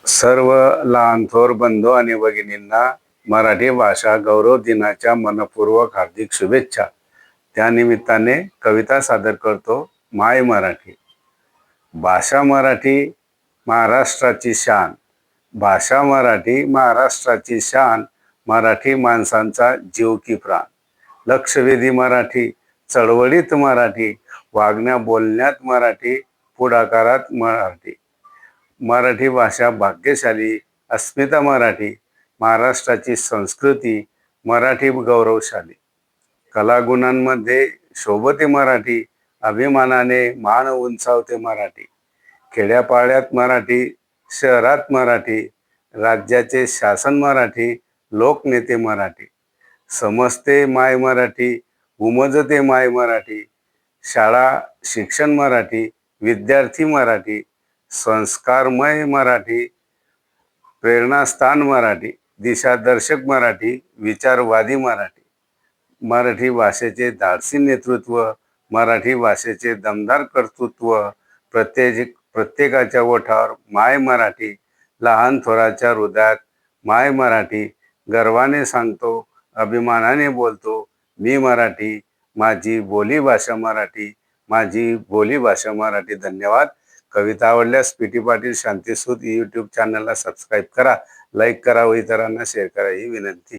सर्व लहान थोर बंधू आणि भगिनींना मराठी भाषा गौरव दिनाच्या मनपूर्वक हार्दिक शुभेच्छा. त्यानिमित्ताने कविता सादर करतो. माय मराठी. भाषा मराठी महाराष्ट्राची शान. भाषा मराठी महाराष्ट्राची शान. मराठी माणसांचा जीव की प्राण. लक्षवेधी मराठी, चळवळीत मराठी, वागण्या बोलण्यात मराठी, पुढाकारात मराठी. मराठी भाषा भाग्यशाली, अस्मिता मराठी, महाराष्ट्राची संस्कृती, मराठी गौरवशाली. कलागुणांमध्ये शोभते मराठी, अभिमानाने मान उंचावते मराठी. खेड्यापाड्यात मराठी, शहरात मराठी, राज्याचे शासन मराठी, लोकनेते मराठी. समजते माय मराठी, उमजते माय मराठी, शाळा शिक्षण मराठी, विद्यार्थी मराठी, संस्कारमय मराठी, प्रेरणास्थान मराठी, दिशादर्शक मराठी, विचारवादी मराठी. मराठी भाषेचे धाडसी नेतृत्व, मराठी भाषेचे दमदार कर्तृत्व, प्रत्येकाच्या ओठावर माय मराठी, लहान थोराच्या हृदयात माय मराठी. गर्वाने सांगतो, अभिमानाने बोलतो, मी मराठी, माझी बोली भाषा मराठी, माझी बोली भाषा मराठी. धन्यवाद. कविता आवडल्यास पी.टी. पाटील शांतीसूत यूट्यूब चॅनलला सबस्क्राईब करा, लाईक करा व इतरांना शेअर करा ही विनंती.